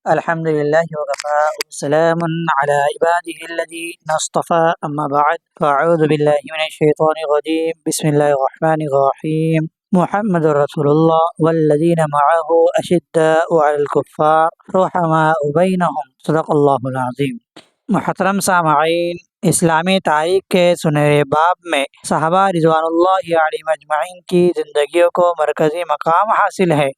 الحمد لله وكفى وسلام على عباده الذين اصطفى أما بعد فأعوذ بالله من الشيطان الرجيم بسم الله الرحمن الرحيم محمد رسول الله والذين معه أشداء على الكفار رحماء بينهم صدق اللہ العظیم۔ محترم سامعین، اسلامی تاریخ کے سنہرے باب میں صحابہ رضوان اللہ علیہم اجمعین کی زندگیوں کو مرکزی مقام حاصل ہے۔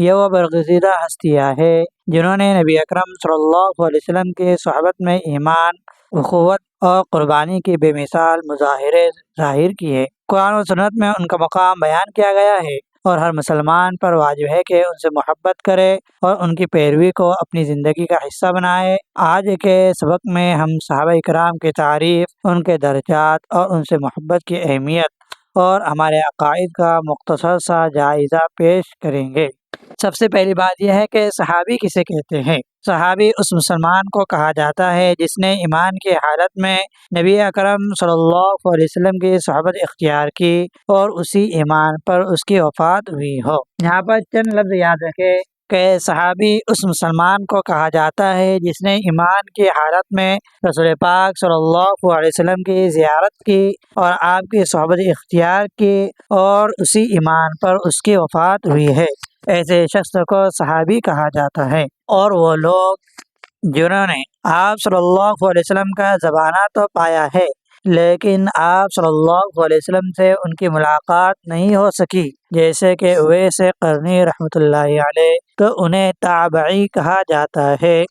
یہ وہ برگزیدہ ہستیاں ہیں جنہوں نے نبی اکرم صلی اللہ علیہ وسلم کے صحبت میں ایمان، اخوت اور قربانی کی بے مثال مظاہرے ظاہر کیے۔ قرآن و سنت میں ان کا مقام بیان کیا گیا ہے اور ہر مسلمان پر واجب ہے کہ ان سے محبت کرے اور ان کی پیروی کو اپنی زندگی کا حصہ بنائے۔ آج کے سبق میں ہم صحابہ کرام کی تعریف، ان کے درجات اور ان سے محبت کی اہمیت اور ہمارے عقائد کا مختصر سا جائزہ پیش کریں گے۔ سب سے پہلی بات یہ ہے کہ صحابی کسے کہتے ہیں؟ صحابی اس مسلمان کو کہا جاتا ہے جس نے ایمان کی حالت میں نبی اکرم صلی اللہ علیہ وسلم کی صحبت اختیار کی اور اسی ایمان پر اس کی وفات ہوئی ہو۔ یہاں پر چند لفظ یاد رکھے کہ صحابی اس مسلمان کو کہا جاتا ہے جس نے ایمان کی حالت میں رسول پاک صلی اللہ علیہ وسلم کی زیارت کی اور آپ کی صحبت اختیار کی اور اسی ایمان پر اس کی وفات ہوئی ہے۔ ایسے شخص کو صحابی کہا جاتا ہے۔ اور وہ لوگ جنہوں نے آپ صلی اللہ علیہ وسلم کا زمانہ تو پایا ہے لیکن آپ صلی اللہ علیہ وسلم سے ان کی ملاقات نہیں ہو سکی، جیسے کہ اویس قرنی رحمۃ اللہ علیہ، تو انہیں تابعی کہا جاتا ہے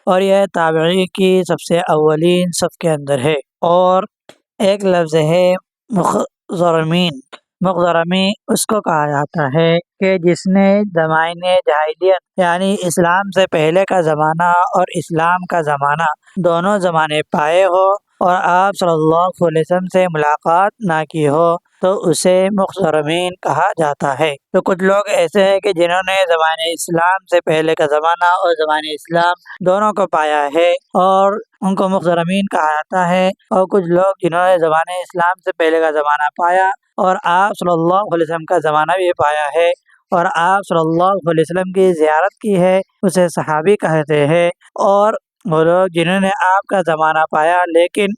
اور یہ تابعی کی سب سے اولین صف کے اندر ہے۔ اور ایک لفظ ہے مخضرمین۔ مخضرمی اس کو کہا جاتا ہے کہ جس نے زمانے جاہلیت یعنی اسلام سے پہلے کا زمانہ اور اسلام کا زمانہ دونوں زمانے پائے ہو اور آپ صلی اللہ علیہ وسلم سے ملاقات نہ کی ہو تو اسے مخضرمین کہا جاتا ہے۔ تو کچھ لوگ ایسے ہیں کہ جنہوں نے زمانے اسلام سے پہلے کا زمانہ اور زمانے اسلام دونوں کو پایا ہے اور ان کو مخضرمین کہا جاتا ہے، اور کچھ لوگ جنہوں نے زمانے اسلام سے پہلے کا زمانہ پایا اور آپ صلی اللہ علیہ وسلم کا زمانہ بھی پایا ہے اور آپ صلی اللہ علیہ وسلم کی زیارت کی ہے اسے صحابی کہتے ہیں، اور وہ لوگ جنہوں نے آپ کا زمانہ پایا لیکن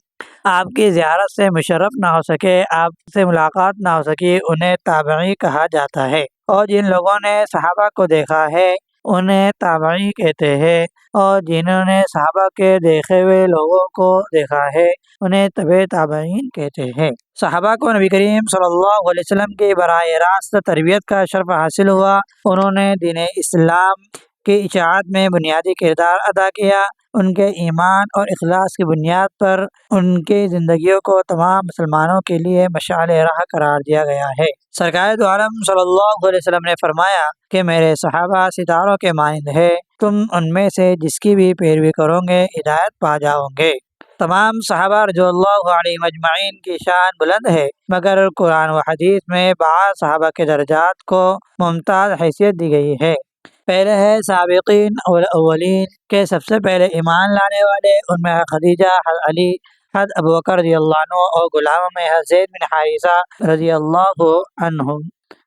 آپ کی زیارت سے مشرف نہ ہو سکے، آپ سے ملاقات نہ ہو سکی، انہیں تابعی کہا جاتا ہے۔ اور جن لوگوں نے صحابہ کو دیکھا ہے انہیں تابعی کہتے ہیں، اور جنہوں نے صحابہ کے دیکھے ہوئے لوگوں کو دیکھا ہے انہیں تبع تابعین کہتے ہیں۔ صحابہ کو نبی کریم صلی اللہ علیہ وسلم کی براہ راست تربیت کا شرف حاصل ہوا۔ انہوں نے دین اسلام کی اشاعت میں بنیادی کردار ادا کیا۔ ان کے ایمان اور اخلاص کی بنیاد پر ان کی زندگیوں کو تمام مسلمانوں کے لیے مشعل راہ قرار دیا گیا ہے۔ سرکار دو عالم صلی اللہ علیہ وسلم نے فرمایا کہ میرے صحابہ ستاروں کے مانند ہے، تم ان میں سے جس کی بھی پیروی کرو گے ہدایت پا جاؤ گے۔ تمام صحابہ رضی اللہ علیہم اجمعین کی شان بلند ہے، مگر قرآن و حدیث میں بعض صحابہ کے درجات کو ممتاز حیثیت دی گئی ہے۔ پہلے ہے سابقین الاولین کے سب سے پہلے ایمان لانے والے، ان میں خدیجہ، علی، ابو بکر رضی اللہ عنہ اور غلاموں میں زید بن حارثہ رضی اللہ عنہ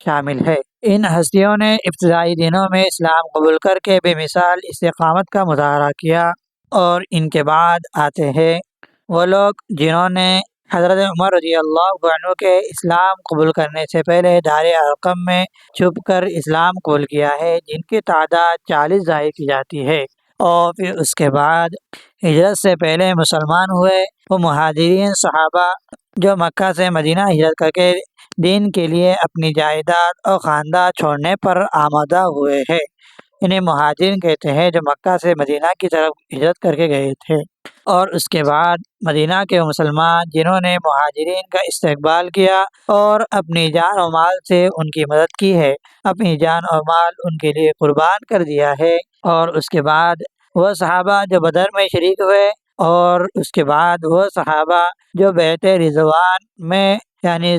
شامل ہے۔ ان ہستیوں نے ابتدائی دنوں میں اسلام قبول کر کے بے مثال استقامت کا مظاہرہ کیا، اور ان کے بعد آتے ہیں وہ لوگ جنہوں نے حضرت عمر رضی اللہ عنہ کے اسلام قبول کرنے سے پہلے دار ارقم میں چھپ کر اسلام قبول کیا ہے، جن کی تعداد 40 ظاہر کی جاتی ہے، اور پھر اس کے بعد ہجرت سے پہلے مسلمان ہوئے وہ مہاجرین صحابہ جو مکہ سے مدینہ ہجرت کر کے دین کے لیے اپنی جائیداد اور خاندان چھوڑنے پر آمادہ ہوئے ہیں۔ انہیں مہاجرین کہتے ہیں جو مکہ سے مدینہ کی طرف ہجرت کر کے گئے تھے، اور اس کے بعد مدینہ کے مسلمان جنہوں نے مہاجرین کا استقبال کیا اور اپنی جان و مال سے ان کی مدد کی ہے، اپنی جان اور مال ان کے لیے قربان کر دیا ہے، اور اس کے بعد وہ صحابہ جو بدر میں شریک ہوئے، اور اس کے بعد وہ صحابہ جو بیعت رضوان میں یعنی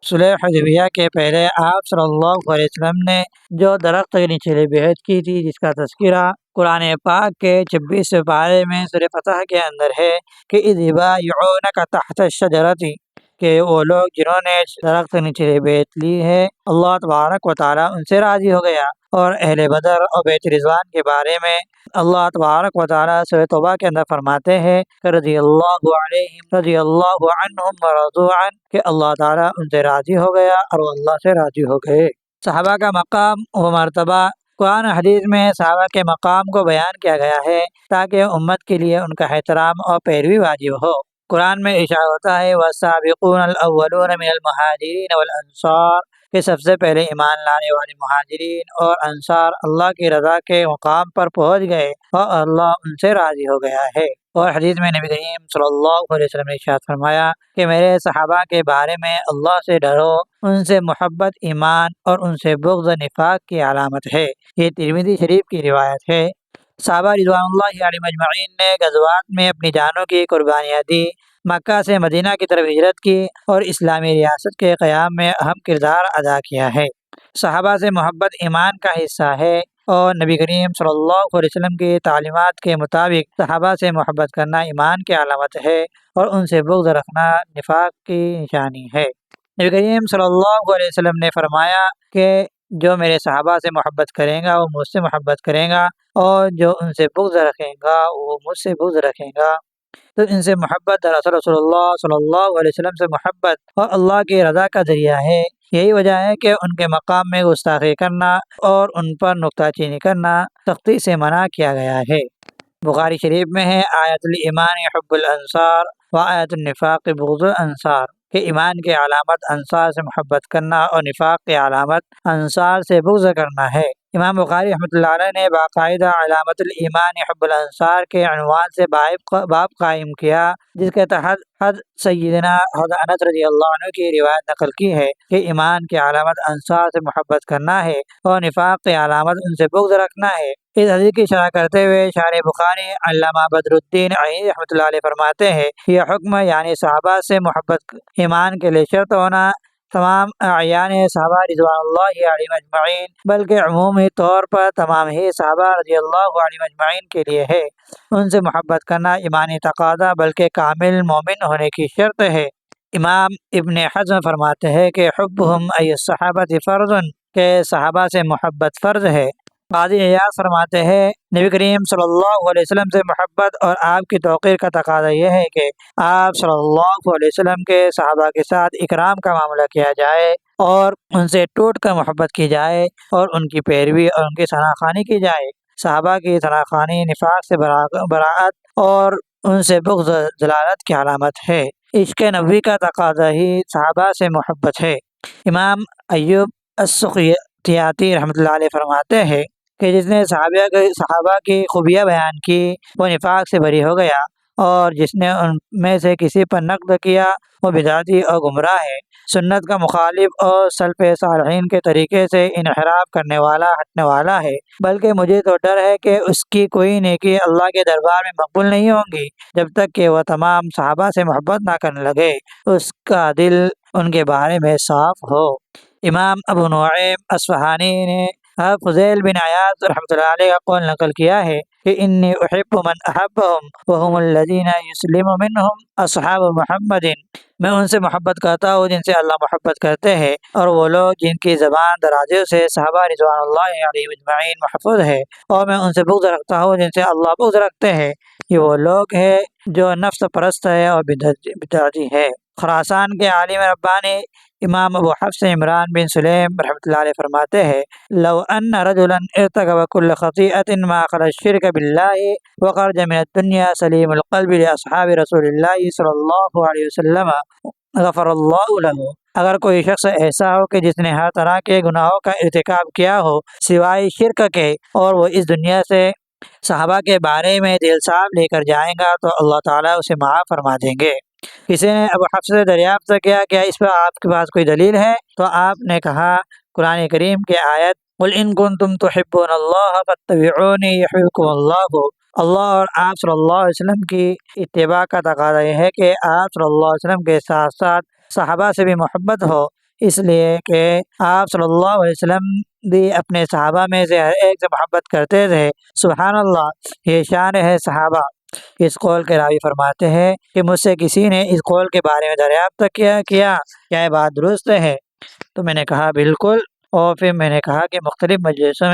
صلح حدیبیہ کے پہلے آپ صلی اللہ علیہ وسلم نے جو درخت کے نیچے بیعت کی تھی، جس کا تذکرہ قرآن پاک کے 26 پارے میں سورہ فتح کے اندر ہے کہ اذ یبایعونک تحت الشجرۃ، کہ وہ لوگ جنہوں نے درخت کے نیچے بیعت لی ہے اللہ تبارک و تعالیٰ ان سے راضی ہو گیا اور اہل بدر اور بیت رضوان کے بارے میں اللہ تبارک و تعالیٰ سورۃ توبہ کے اندر فرماتے ہیں کہ رضی اللہ علیہم رضی اللہ عنہم ورضوا عنہ، کہ اللہ تعالیٰ ان سے راضی ہو گیا اور وہ اللہ سے راضی ہو گئے۔ صحابہ کا مقام و مرتبہ، قرآن و حدیث میں صحابہ کے مقام کو بیان کیا گیا ہے تاکہ امت کے لیے ان کا احترام اور پیروی واجب ہو۔ قرآن میں ارشاد ہوتا ہے وَالسَّابِقُونَ الْأَوَّلُونَ مِنَ الْمُهَاجِرِينَ وَالْأَنصَارِ، کہ سب سے پہلے ایمان لانے والے مہاجرین اور انصار اللہ کی رضا کے مقام پر پہنچ گئے اور اللہ ان سے راضی ہو گیا ہے۔ اور حدیث میں نبی کریم صلی اللہ علیہ وسلم نے ارشاد فرمایا کہ میرے صحابہ کے بارے میں اللہ سے ڈرو، ان سے محبت ایمان اور ان سے بغض نفاق کی علامت ہے۔ یہ ترمذی شریف کی روایت ہے۔ صحابہ رضوان اللہ علیہم اجمعین نے غزوات میں اپنی جانوں کی قربانیاں دی، مکہ سے مدینہ کی طرف ہجرت کی اور اسلامی ریاست کے قیام میں اہم کردار ادا کیا ہے۔ صحابہ سے محبت ایمان کا حصہ ہے اور نبی کریم صلی اللہ علیہ وسلم کی تعلیمات کے مطابق صحابہ سے محبت کرنا ایمان کی علامت ہے اور ان سے بغض رکھنا نفاق کی نشانی ہے۔ نبی کریم صلی اللہ علیہ وسلم نے فرمایا کہ جو میرے صحابہ سے محبت کرے گا وہ مجھ سے محبت کرے گا، اور جو ان سے بغض رکھے گا وہ مجھ سے بغض رکھے گا۔ تو ان سے محبت دراصل رسول اللہ صلی اللہ علیہ وسلم سے محبت اور اللہ کی رضا کا ذریعہ ہے۔ یہی وجہ ہے کہ ان کے مقام میں گستاخی کرنا اور ان پر نکتہ چینی کرنا سختی سے منع کیا گیا ہے۔ بخاری شریف میں ہے آیت الایمان حب الانصار و آیت النفاق بغض الانصار، کہ ایمان کی علامت انصار سے محبت کرنا اور نفاق کی علامت انصار سے بغض کرنا ہے۔ امام بخاری رحمۃ اللہ علیہ نے باقاعدہ علامت الایمان حب الانصار کے عنوان سے باب قائم کیا، جس کے تحت سیدنا حضرت انس رضی اللہ عنہ کی روایت نقل کی ہے کہ ایمان کی علامت انصار سے محبت کرنا ہے اور نفاق کی علامت ان سے بغض رکھنا ہے۔ اس حدیث کی شرح کرتے ہوئے شارح بخاری علامہ بدر الدین عینی رحمۃ اللہ علیہ فرماتے ہیں یہ حکم یعنی صحابہ سے محبت ایمان کے لیے شرط ہونا تمام اعیان صحابہ رضوان اللہ علیہم اجمعین بلکہ عمومی طور پر تمام ہی صحابہ رضی اللہ علیہم اجمعین کے لیے ہے۔ ان سے محبت کرنا ایمانی تقاضا بلکہ کامل مومن ہونے کی شرط ہے۔ امام ابن حزم فرماتے ہیں کہ حبہم ای الصحابۃ فرض، کہ صحابہ سے محبت فرض ہے۔ قاضی عیاض فرماتے ہیں نبی کریم صلی اللہ علیہ وسلم سے محبت اور آپ کی توقیر کا تقاضا یہ ہے کہ آپ صلی اللہ علیہ وسلم کے صحابہ کے ساتھ اکرام کا معاملہ کیا جائے اور ان سے ٹوٹ کر محبت کی جائے اور ان کی پیروی اور ان کی ثنا خوانی کی جائے۔ صحابہ کی ثنا خوانی نفاق سے براءت اور ان سے بغض ضلالت کی علامت ہے۔ عشق نبوی کا تقاضا ہی صحابہ سے محبت ہے۔ امام ایوب السختیاتی رحمۃ اللہ علیہ فرماتے ہیں کہ جس نے صحابہ کی خوبیاں بیان کی وہ نفاق سے بری ہو گیا، اور جس نے ان میں سے کسی پر نقد کیا وہ بدعتی اور گمراہ ہے، سنت کا مخالف اور سلف صالحین کے طریقے سے انحراف کرنے والا ہٹنے والا ہے۔ بلکہ مجھے تو ڈر ہے کہ اس کی کوئی نیکی اللہ کے دربار میں مقبول نہیں ہوں گی جب تک کہ وہ تمام صحابہ سے محبت نہ کرنے لگے، اس کا دل ان کے بارے میں صاف ہو۔ امام ابو نعیم اصفہانی نے فضیل بن عیاض رحمۃ اللہ علیہ کا قول نقل کیا ہے کہ انی احب من احبهم وهم الذین یسلم منهم اصحاب محمد، میں ان سے محبت کرتا ہوں جن سے اللہ محبت کرتے ہیں اور وہ لوگ جن کی زبان درازیوں سے صحابہ رضوان اللہ علیہم اجمعین محفوظ ہے، اور میں ان سے بغض رکھتا ہوں جن سے اللہ بغض رکھتے ہیں، یہ وہ لوگ ہیں جو نفس پرست ہے اور بدعتی ہے۔ خراسان کے عالم ربانی امام ابو حفص عمران بن سلیم رحمۃ اللہ علیہ فرماتے ہیں لو ان رجلا ارتكب كل خطيئة ما خلا الشرك بالله وخرج من الدنيا سليم القلب لاصحاب رسول الله صلی اللہ علیہ وسلم غفر اللہ له، اگر کوئی شخص ایسا ہو کہ جس نے ہر طرح کے گناہوں کا ارتکاب کیا ہو سوائے شرک کے، اور وہ اس دنیا سے صحابہ کے بارے میں دل صاف لے کر جائیں گا تو اللہ تعالیٰ اسے معاف فرما دیں گے۔ کسی نے ابو حفص سے دریافت کیا کیا اس پر آپ کے پاس کوئی دلیل ہے؟ تو آپ نے کہا قرآن کریم کی آیت قل ان کنتم تحبون اللہ فاتبعونی یحببکم اللہ، اللہ اور آپ صلی اللہ علیہ وسلم کی اتباع کا تقاضا یہ ہے کہ آپ صلی اللہ علیہ وسلم کے ساتھ ساتھ صحابہ سے بھی محبت ہو، اس لیے کہ آپ صلی اللہ علیہ وسلم بھی اپنے صحابہ میں سے ہر ایک سے محبت کرتے تھے۔ سبحان اللہ، یہ شان ہے صحابہ۔ اس قول کے راوی فرماتے ہیں کہ مجھ سے کسی نے اس قول کے بارے میں دریافت کیا کیا یہ بات درست ہے؟ تو میں نے کہا بالکل، اور پھر میں نے کہا کہ مختلف مجلسوں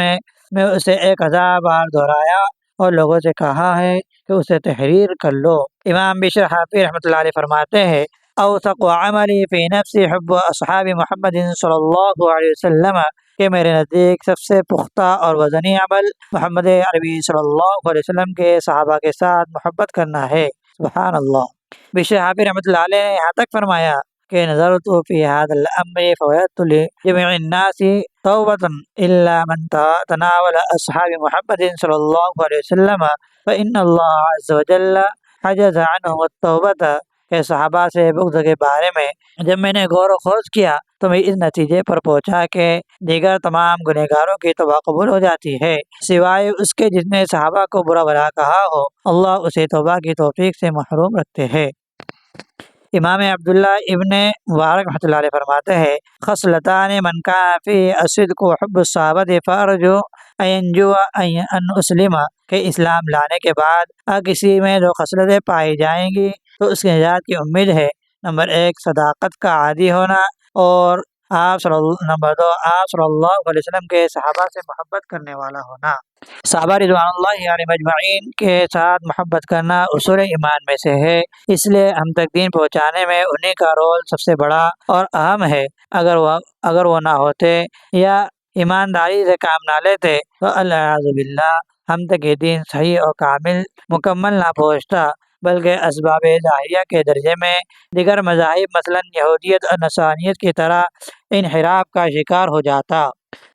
میں اسے 1000 بار دہرایا اور لوگوں سے کہا ہے کہ اسے تحریر کر لو۔ امام بشر حافظ رحمۃ اللہ علیہ فرماتے ہیں اوثق عملی فی نفسی حب اصحاب محمد صلی اللہ علیہ وسلم، کہ میرے نزدیک سب سے پختہ اور وزنی عمل محمد عربی صلی اللہ علیہ وسلم کے صحابہ کے ساتھ محبت کرنا ہے۔ سبحان اللہ۔ بشر حافظ رحمۃ اللہ علیہ نے یہاں تک فرمایا کہ نظرت فی هذا الامر فوجدت لجميع الناس توبة الا من تناول اصحاب محمد صلی اللہ علیہ وسلم فان اللہ عز وجل حجز عنهم التوبة، کہ صحابہ سے بغض کے بارے میں جب میں نے غور و خوض کیا تو میں اس نتیجے پر پہنچا کہ دیگر تمام گنہگاروں کی توبہ قبول ہو جاتی ہے سوائے اس کے جس نے صحابہ کو برا بھلا کہا ہو، اللہ اسے توبہ کی توفیق سے محروم رکھتے ہیں۔ امام عبداللہ ابن مبارک رحمۃ اللہ علیہ فرماتے ہیں خصلتان من کان فی الصدق وحب الصحابۃ فارجو ان ینجو ان اسلم، کہ اسلام لانے کے بعد اگر کسی میں جو خصلتیں پائی جائیں گی تو اس کی نجات کی امید ہے۔ نمبر 1 صداقت کا عادی ہونا، اور نمبر 2 آپ صلی اللہ علیہ وسلم کے صحابہ سے محبت کرنے والا ہونا۔ صحابہ رضوان اللہ علیہم اجمعین کے ساتھ محبت کرنا اصول ایمان میں سے ہے، اس لیے ہم تک دین پہنچانے میں انہی کا رول سب سے بڑا اور اہم ہے۔ اگر وہ نہ ہوتے یا ایمانداری سے کام نہ لیتے تو العیاذ باللہ ہم تک یہ دین صحیح اور مکمل نہ پہنچتا، بلکہ اسباب ظاہریہ کے درجے میں دیگر مذاہب مثلا یہودیت اور نصرانیت کی طرح انحراف کا شکار ہو جاتا۔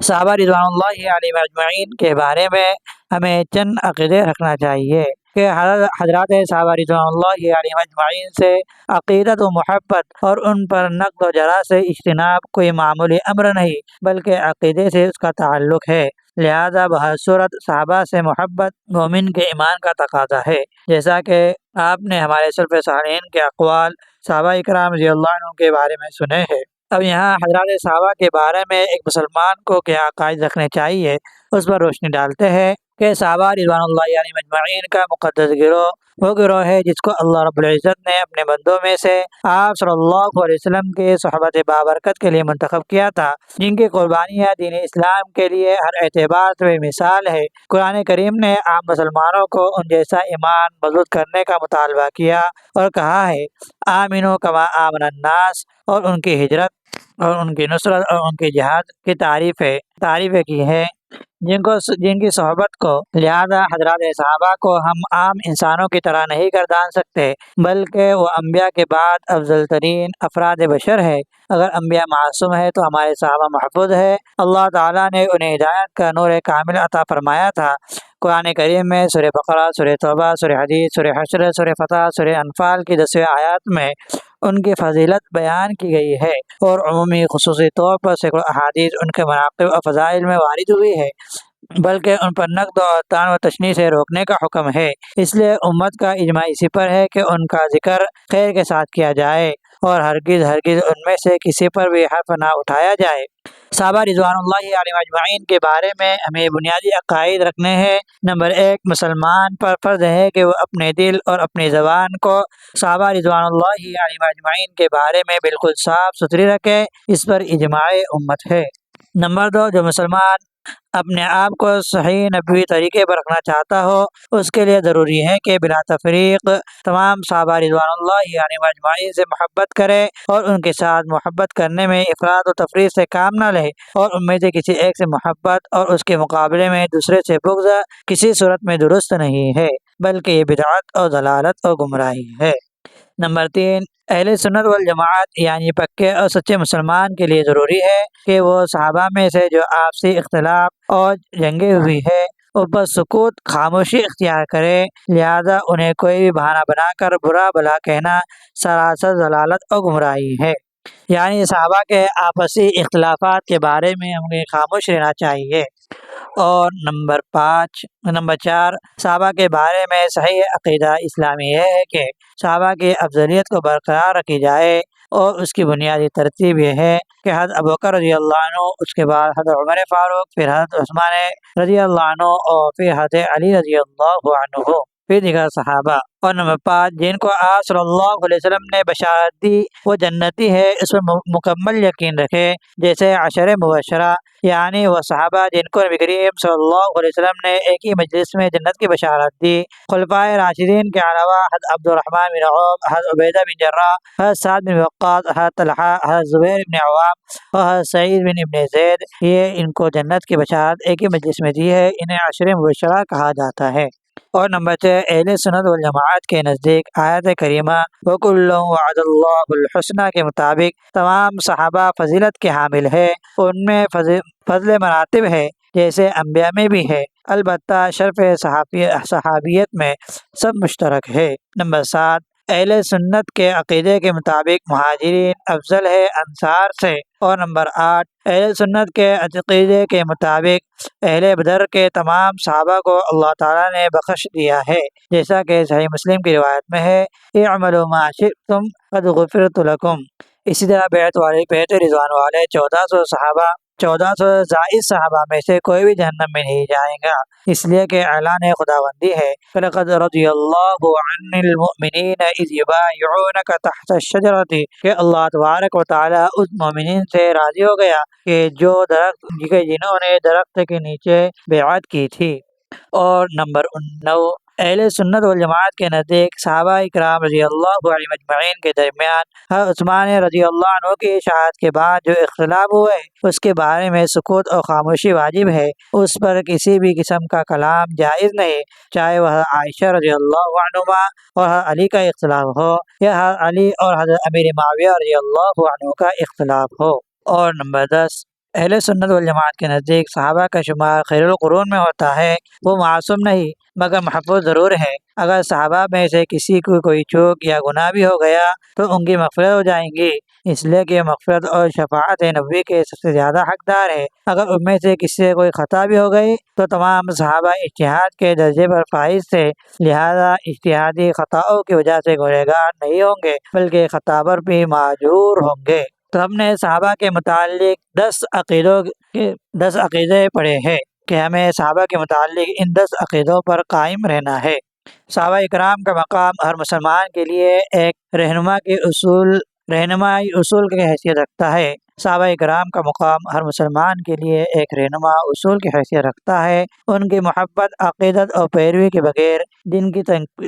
صحابہ رضوان اللہ علیہم اجمعین کے بارے میں ہمیں چند عقیدے رکھنا چاہیے کہ حضرات صحابہ رضوان اللہ علیہم اجمعین سے عقیدت و محبت اور ان پر نقد و جرح سے اجتناب کوئی معمولی امر نہیں، بلکہ عقیدے سے اس کا تعلق ہے۔ لہذا بہر صورت صحابہ سے محبت مومن کے ایمان کا تقاضا ہے، جیسا کہ آپ نے ہمارے سلف صالحین کے اقوال صحابہ اکرام رضی اللہ عنہ کے بارے میں سنے ہیں۔ اب یہاں حضرات صحابہ کے بارے میں ایک مسلمان کو کیا عقائد رکھنے چاہیے اس پر روشنی ڈالتے ہیں کہ صحابہ رضوان اللہ علیہم اجمعین کا مقدس گروہ وہ گروہ ہے جس کو اللہ رب العزت نے اپنے بندوں میں سے آپ صلی اللہ علیہ وسلم کے صحبت بابرکت کے لیے منتخب کیا تھا، جن کی قربانیاں دین اسلام کے لیے ہر اعتبار سے مثال ہے۔ قرآن کریم نے عام مسلمانوں کو ان جیسا ایمان مضبوط کرنے کا مطالبہ کیا اور کہا ہے آمنو کما آمن الناس، اور ان کی ہجرت اور ان کی نصرت اور ان کی جہاد کی تعریفیں کی ہے جن کی صحبت کو۔ لہذا حضرات صحابہ کو ہم عام انسانوں کی طرح نہیں گردان سکتے، بلکہ وہ انبیاء کے بعد افضل ترین افراد بشر ہے۔ اگر انبیاء معصوم ہے تو ہمارے صحابہ محفوظ ہے۔ اللہ تعالیٰ نے انہیں ہدایت کا نور کامل عطا فرمایا تھا۔ قرآن کریم میں سورہ بقرہ، سورہ توبہ، سورہ حدید، سورہ حشر، سورہ فتح، سورہ انفال کی 10 آیات میں ان کی فضیلت بیان کی گئی ہے، اور عمومی خصوصی طور پر سینکڑوں احادیث ان کے مناقب اور فضائل میں وارد ہوئی ہے، بلکہ ان پر نقد و طعن و تشنیع سے روکنے کا حکم ہے۔ اس لیے امت کا اجماع اسی پر ہے کہ ان کا ذکر خیر کے ساتھ کیا جائے اور ہرگز ان میں سے کسی پر بھی حرف نہ اٹھایا جائے۔ صحابہ رضوان اللہ علیہم اجمعین کے بارے میں ہمیں بنیادی عقائد رکھنے ہیں۔ نمبر 1 مسلمان پر فرض ہے کہ وہ اپنے دل اور اپنی زبان کو صحابہ رضوان اللہ علیہم اجمعین کے بارے میں بالکل صاف ستھری رکھے، اس پر اجماع امت ہے۔ نمبر 2 جو مسلمان اپنے آپ کو صحیح نبوی طریقے پر رکھنا چاہتا ہو اس کے لیے ضروری ہے کہ بلا تفریق تمام صحابہ رضوان اللہ علیہم اجمعین سے محبت کرے، اور ان کے ساتھ محبت کرنے میں افراط و تفریط سے کام نہ لے، اور ان میں سے کسی ایک سے محبت اور اس کے مقابلے میں دوسرے سے بغض کسی صورت میں درست نہیں ہے، بلکہ یہ بدعت اور ضلالت اور گمراہی ہے۔ نمبر 3 اہل سنت والجماعت یعنی پکے اور سچے مسلمان کے لیے ضروری ہے کہ وہ صحابہ میں سے جو آپسی اختلاف اور جنگیں ہوئی ہے اس پر سکوت خاموشی اختیار کرے، لہذا انہیں کوئی بھی بہانہ بنا کر برا بھلا کہنا سراسر ضلالت اور گمراہی ہے۔ یعنی صحابہ کے آپسی اختلافات کے بارے میں ہمیں خاموش رہنا چاہیے۔ اور نمبر 4 صحابہ کے بارے میں صحیح عقیدہ اسلامی یہ ہے کہ صحابہ کی افضلیت کو برقرار رکھی جائے، اور اس کی بنیادی ترتیب یہ ہے کہ حضرت ابوبکر رضی اللہ عنہ، اس کے بعد حضرت عمر فاروق، پھر حضرت عثمان رضی اللہ عنہ، اور پھر حضرت علی رضی اللہ عنہ۔ پھر دیگر صحابہ۔ اور نمبر 5 جن کو آپ صلی اللہ علیہ وسلم نے بشارت دی وہ جنتی ہے، اس پر مکمل یقین رکھے، جیسے عشر مبشرہ، یعنی وہ صحابہ جن کو نبی کریم صلی اللہ علیہ وسلم نے ایک ہی مجلس میں جنت کی بشارت دی۔ خلفائے راشدین کے علاوہ حضرت عبد الرحمن بن عوف، حضرت عبیدہ بن جراح، حضرت سعد بن وقاص، حضرت طلحہ، حضرت زبیر بن عوام اور حضرت سعید بن ابن زید، یہ ان کو جنت کی بشارت ایک ہی مجلس میں دی ہے، انہیں عشر مبشرہ کہا جاتا ہے۔ اور نمبر 6 اہل سنت والجماعت کے نزدیک آیت کریمہ وَكُلًّا وَعَدَ اللَّهُ الْحُسْنَى کے مطابق تمام صحابہ فضیلت کے حامل ہے، ان میں فضل مراتب ہے جیسے انبیاء میں بھی ہے، البتہ شرف صحابیت میں سب مشترک ہے۔ نمبر 7 اہل سنت کے عقیدے کے مطابق مہاجرین افضل ہے انصار سے۔ اور نمبر 8 اہل سنت کے عقیدے کے مطابق اہل بدر کے تمام صحابہ کو اللہ تعالیٰ نے بخش دیا ہے، جیسا کہ صحیح مسلم کی روایت میں ہے اعملوا ما شئتم قد غفرت لکم۔ اسی طرح بیعت رضوان والے 1400 صحابہ 1400 زائد صحابہ میں سے کوئی بھی جہنم میں نہیں جائے گا، اس لیے کہ اعلان خداوندی ہے لقد رضی اللہ عن المؤمنین اذ یبایعونک تحت الشجرۃ، کہ اللہ تبارک و تعالیٰ اس مومنین سے راضی ہو گیا کہ جنہوں نے درخت کے نیچے بیعت کی تھی۔ اور نمبر 9 اہل سنت والجماعت کے نزدیک صحابہ اکرام رضی اللہ علیہم اجمعین کے درمیان حضرت عثمان رضی اللہ عنہ کی شہادت کے بعد جو اختلاف ہوئے اس کے بارے میں سکوت اور خاموشی واجب ہے، اس پر کسی بھی قسم کا کلام جائز نہیں، چاہے وہ حضرت عائشہ رضی اللہ عنہما اور حضرت علی کا اختلاف ہو یا حضرت علی اور حضرت امیر معاویہ رضی اللہ عنہ کا اختلاف ہو۔ اور نمبر 10 اہل سنت والجماعت کے نزدیک صحابہ کا شمار خیر القرون میں ہوتا ہے، وہ معصوم نہیں مگر محفوظ ضرور ہے، اگر صحابہ میں سے کسی کو کوئی چوک یا گناہ بھی ہو گیا تو ان کی مغفرت ہو جائیں گی، اس لیے کہ مغفرت اور شفاعت نبوی کے سب سے زیادہ حقدار ہے۔ اگر ان میں سے کسی سے کوئی خطا بھی ہو گئی تو تمام صحابہ اجتہاد کے درجے پر فائز تھے، لہذا اجتہادی خطاؤں کی وجہ سے گنہگار نہیں ہوں گے بلکہ خطا پر بھی معذور ہوں گے۔ تو ہم نے صحابہ کے متعلق 10 عقیدے پڑھے ہیں کہ ہمیں صحابہ کے متعلق ان 10 عقیدوں پر قائم رہنا ہے۔ صحابہ اکرام کا مقام ہر مسلمان کے لیے ایک رہنمائی اصول کی حیثیت رکھتا ہے۔ صحابہ اکرام کا مقام ہر مسلمان کے لیے ایک رہنما اصول کی حیثیت رکھتا ہے، ان کی محبت، عقیدت اور پیروی کے بغیر دین کی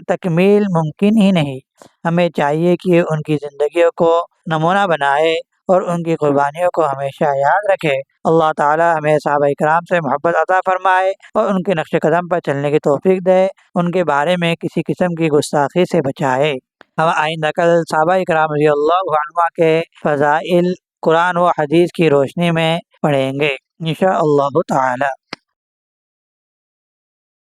تکمیل ممکن ہی نہیں۔ ہمیں چاہیے کہ ان کی زندگیوں کو نمونہ بنائے اور ان کی قربانیوں کو ہمیشہ یاد رکھے۔ اللہ تعالی ہمیں صحابہ اکرام سے محبت عطا فرمائے اور ان کے نقش قدم پر چلنے کی توفیق دے، ان کے بارے میں کسی قسم کی گستاخی سے بچائے۔ ہم آئندہ کل صحابہ اکرام رضی اللہ عنہ کے فضائل قرآن و حدیث کی روشنی میں پڑھیں گے انشاء اللہ تعالی۔